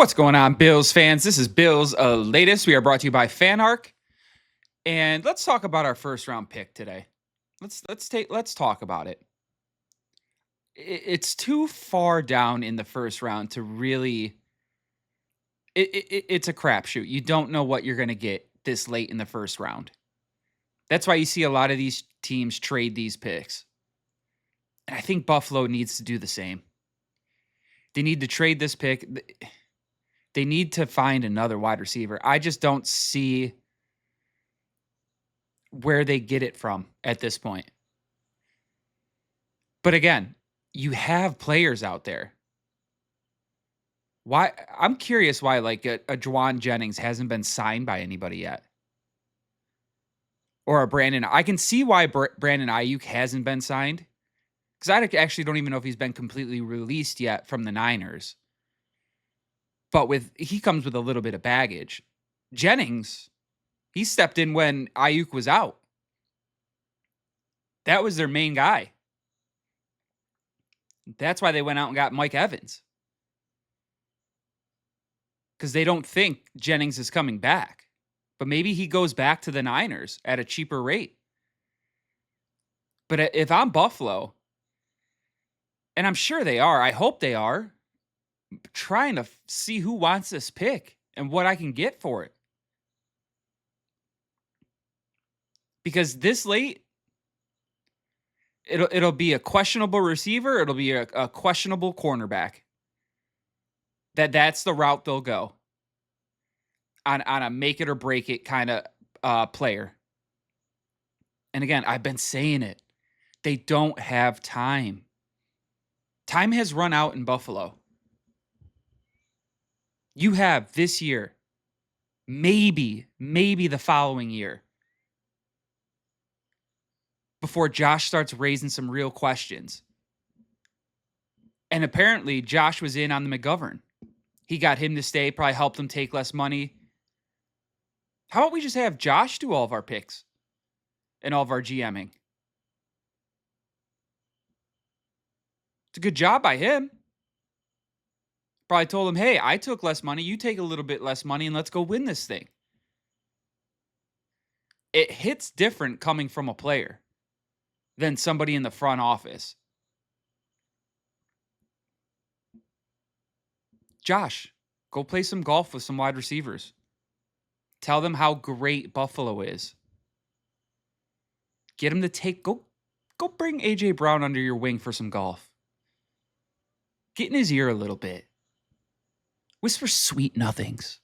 What's going on, Bills fans? This is Bills latest. We are brought to you by FanArc, and let's talk about our first round pick today. Let's talk about it. It's too far down in the first round to really. It's a crapshoot. You don't know what you're going to get this late in the first round. That's why you see a lot of these teams trade these picks, and I think Buffalo needs to do the same. They need to trade this pick. They need to find another wide receiver. I just don't see where they get it from at this point. But again, you have players out there. Why? I'm curious why like a Juwan Jennings hasn't been signed by anybody yet. Or a Brandon. I can see why Brandon Ayuk hasn't been signed. Because I actually don't even know if he's been completely released yet from the Niners. But he comes with a little bit of baggage. Jennings, he stepped in when Ayuk was out. That was their main guy. That's why they went out and got Mike Evans. Because they don't think Jennings is coming back. But maybe he goes back to the Niners at a cheaper rate. But if I'm Buffalo, and I'm sure they are, I hope they are, trying to see who wants this pick and what I can get for it. Because this late, it'll be a questionable receiver. It'll be a questionable cornerback. That's the route they'll go on a make it or break it kind of player. And again, I've been saying it. They don't have time. Time has run out in Buffalo. You have this year, maybe the following year, before Josh starts raising some real questions. And apparently, Josh was in on the McGovern. He got him to stay, probably helped him take less money. How about we just have Josh do all of our picks and all of our GMing? It's a good job by him. Probably told him, hey, I took less money. You take a little bit less money and let's go win this thing. It hits different coming from a player than somebody in the front office. Josh, go play some golf with some wide receivers. Tell them how great Buffalo is. Get him to go bring A.J. Brown under your wing for some golf. Get in his ear a little bit. Whisper sweet nothings.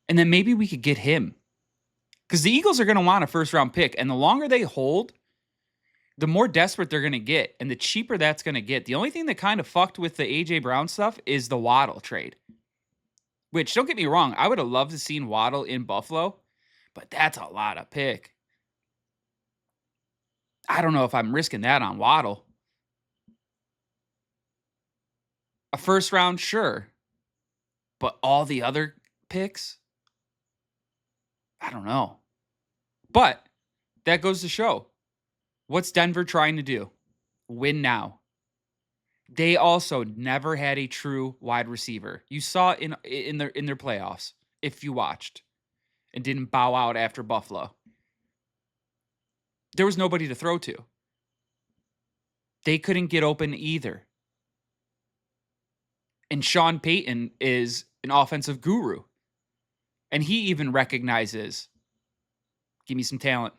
And then maybe we could get him. Because the Eagles are going to want a first-round pick. And the longer they hold, the more desperate they're going to get. And the cheaper that's going to get. The only thing that kind of fucked with the A.J. Brown stuff is the Waddle trade. Which, don't get me wrong, I would have loved to seen Waddle in Buffalo. But that's a lot of pick. I don't know if I'm risking that on Waddle. A first round, sure. But all the other picks? I don't know. But that goes to show. What's Denver trying to do? Win now. They also never had a true wide receiver. You saw it in their playoffs, if you watched, and didn't bow out after Buffalo. There was nobody to throw to. They couldn't get open either. And Sean Payton is an offensive guru. And he even recognizes, give me some talent.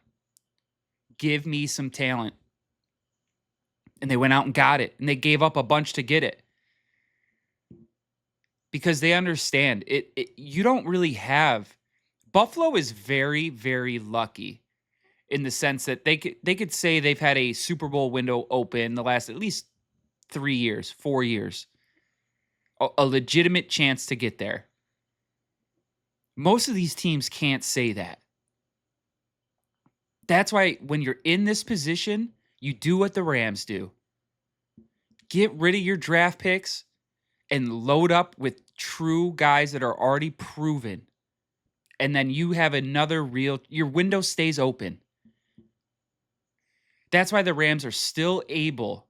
Give me some talent. And they went out and got it. And they gave up a bunch to get it. Because they understand you don't really have. Buffalo is very, very lucky in the sense that they could say they've had a Super Bowl window open the last at least 3 years, 4 years. A legitimate chance to get there. Most of these teams can't say that. That's why when you're in this position, you do what the Rams do. Get rid of your draft picks and load up with true guys that are already proven. And then you have your window stays open. That's why the Rams are still able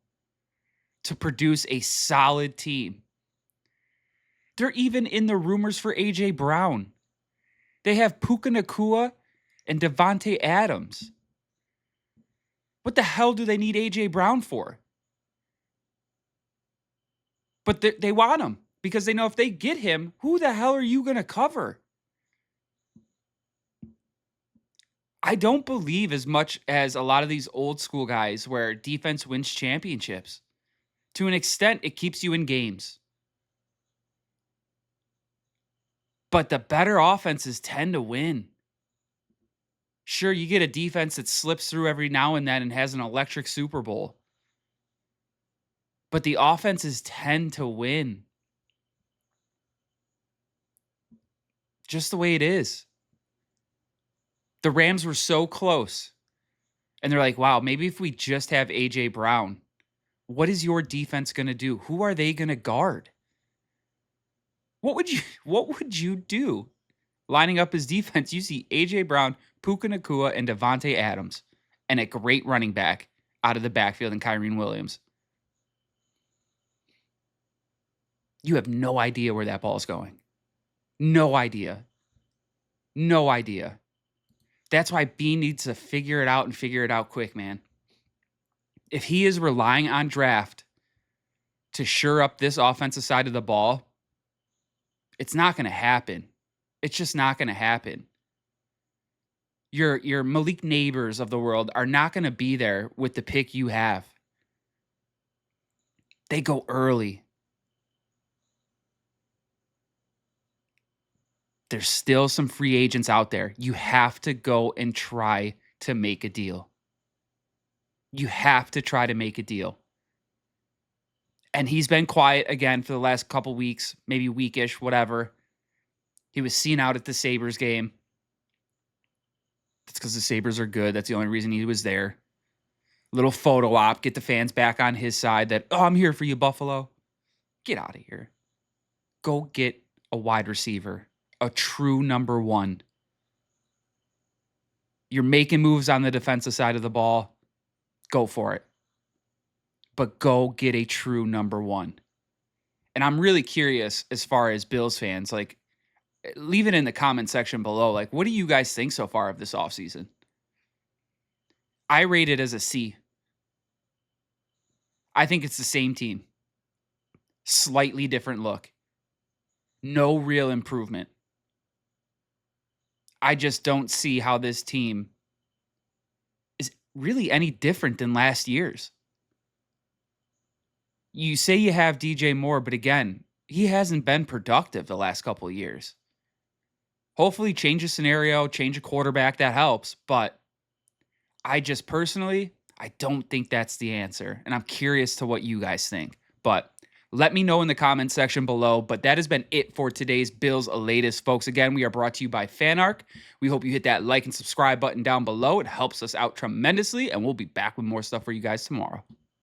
to produce a solid team. They're even in the rumors for A.J. Brown. They have Puka Nacua and Devontae Adams. What the hell do they need A.J. Brown for? But they want him because they know if they get him, who the hell are you going to cover? I don't believe as much as a lot of these old school guys where defense wins championships. To an extent, it keeps you in games. But the better offenses tend to win. Sure, you get a defense that slips through every now and then and has an electric Super Bowl. But the offenses tend to win. Just the way it is. The Rams were so close. And they're like, wow, maybe if we just have A.J. Brown, what is your defense going to do? Who are they going to guard? What would you do? Lining up his defense, you see A.J. Brown, Puka Nacua, and Devontae Adams, and a great running back out of the backfield in Kyren Williams. You have no idea where that ball is going. No idea. No idea. That's why Bean needs to figure it out and figure it out quick, man. If he is relying on draft to shore up this offensive side of the ball, it's not going to happen. It's just not going to happen. Your Malik Neighbors of the world are not going to be there with the pick you have. They go early. There's still some free agents out there. You have to go and try to make a deal. You have to try to make a deal. And he's been quiet again for the last couple weeks, maybe weekish, whatever. He was seen out at the Sabres game. That's because the Sabres are good. That's the only reason he was there. Little photo op, get the fans back on his side that, oh, I'm here for you, Buffalo. Get out of here. Go get a wide receiver, a true number one. You're making moves on the defensive side of the ball. Go for it. But go get a true number one. And I'm really curious as far as Bills fans, like, leave it in the comment section below. Like, what do you guys think so far of this offseason? I rate it as a C. I think it's the same team. Slightly different look. No real improvement. I just don't see how this team is really any different than last year's. You say you have DJ Moore, but again, he hasn't been productive the last couple of years. Hopefully change a scenario, change a quarterback, that helps. But I just personally, I don't think that's the answer. And I'm curious to what you guys think. But let me know in the comment section below. But that has been it for today's Bills Latest, folks. Again, we are brought to you by FanArc. We hope you hit that like and subscribe button down below. It helps us out tremendously. And we'll be back with more stuff for you guys tomorrow.